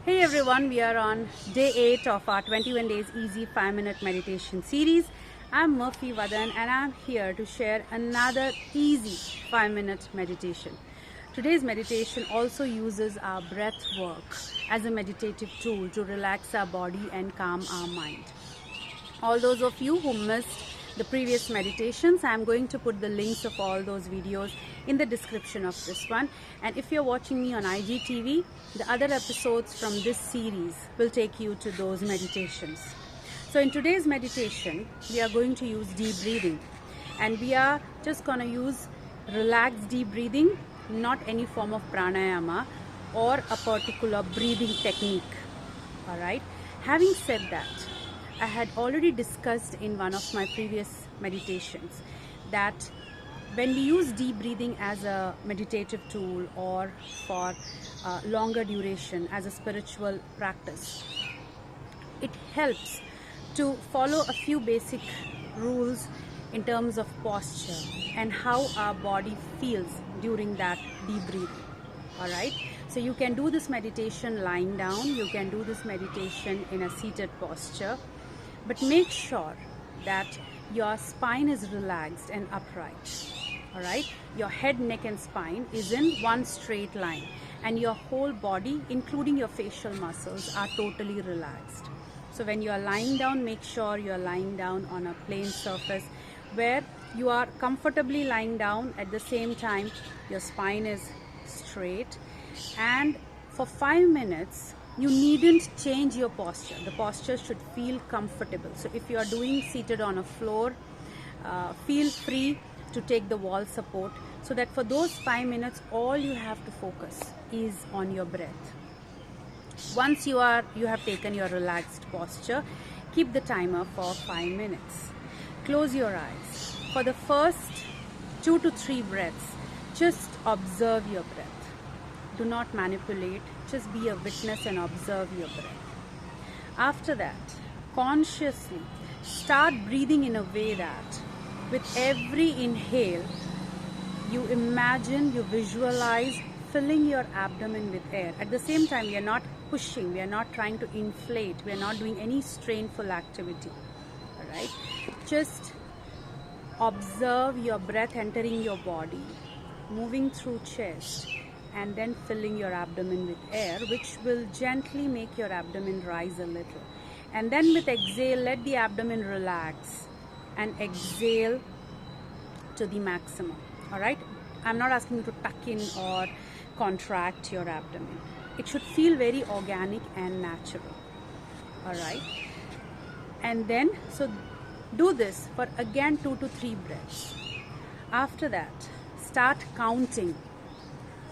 Hey everyone, we are on day 8 of our 21 days easy 5-minute meditation series. I'm Murphy Vadan and I'm here to share another easy 5-minute meditation. Today's meditation also uses our breath work as a meditative tool to relax our body and calm our mind. All those of you who missed the previous meditations, I'm going to put the links of all those videos in the description of this one. And if you're watching me on IGTV, the other episodes from this series will take you to those meditations. So in today's meditation, we are going to use deep breathing. And we are just going to use relaxed deep breathing, not any form of pranayama or a particular breathing technique. Alright? Having said that, I had already discussed in one of my previous meditations that when we use deep breathing as a meditative tool or for longer duration as a spiritual practice, it helps to follow a few basic rules in terms of posture and how our body feels during that deep breathing. Alright, so you can do this meditation lying down, you can do this meditation in a seated posture, but make sure that your spine is relaxed and upright. Alright, your head, neck and spine is in one straight line and your whole body, including your facial muscles, are totally relaxed. So when you are lying down, make sure you are lying down on a plain surface where you are comfortably lying down. At the same time, your spine is straight, and for 5 minutes you needn't change your posture. The posture should feel comfortable. So if you are doing seated on a floor, feel free to take the wall support, so that for those 5 minutes all you have to focus is on your breath. Once you have taken your relaxed posture, keep the timer for 5 minutes. Close your eyes. For the first 2 to 3 breaths, just observe your breath. Do not manipulate, just be a witness and observe your breath. After that, consciously start breathing in a way that with every inhale, you imagine, you visualize filling your abdomen with air. At the same time, we are not pushing, we are not trying to inflate, we are not doing any strainful activity. Alright? Just observe your breath entering your body, moving through chest, and then filling your abdomen with air, which will gently make your abdomen rise a little. And then with exhale, let the abdomen relax and exhale to the maximum. Alright? I'm not asking you to tuck in or contract your abdomen. It should feel very organic and natural. Alright? And then, so do this for again 2 to 3 breaths. After that, start counting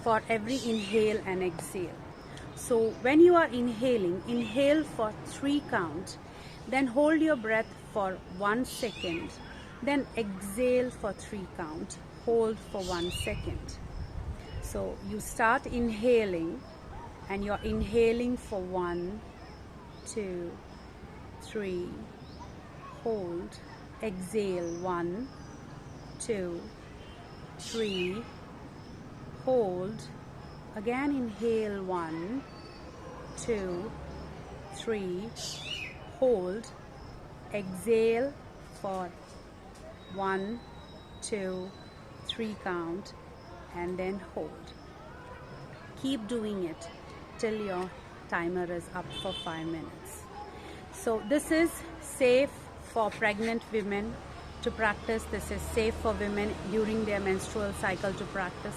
for every inhale and exhale. So when you are inhaling, inhale for 3 count, then hold your breath for 1 second, then exhale for 3 count, hold for 1 second. So you start inhaling and you're inhaling for 1, 2, 3, hold, exhale 1, 2, 3, hold, again inhale 1, 2, 3, hold, exhale for 1, 2, 3 count, and then hold. Keep doing it till your timer is up for 5 minutes. So this is safe for pregnant women to practice. This is safe for women during their menstrual cycle to practice.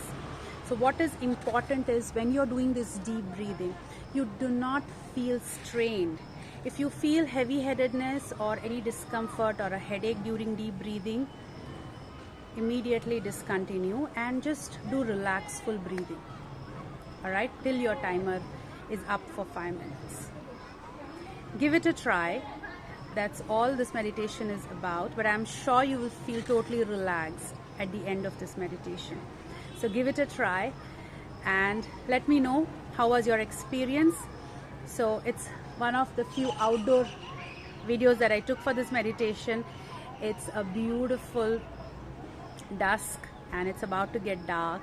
So what is important is when you're doing this deep breathing, you do not feel strained. If you feel heavy-headedness or any discomfort or a headache during deep breathing, immediately discontinue and just do relaxful breathing. Alright, till your timer is up for 5 minutes. Give it a try. That's all this meditation is about, but I'm sure you will feel totally relaxed at the end of this meditation. So give it a try and let me know how was your experience. So it's one of the few outdoor videos that I took for this meditation. It's a beautiful dusk and it's about to get dark,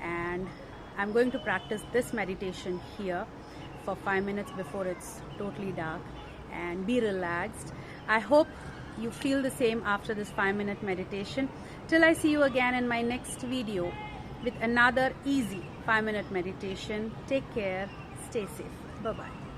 and I'm going to practice this meditation here for 5 minutes before it's totally dark and be relaxed. I hope you feel the same after this 5-minute meditation. Till I see you again in my next video with another easy 5-minute meditation. Take care, stay safe. Bye-bye.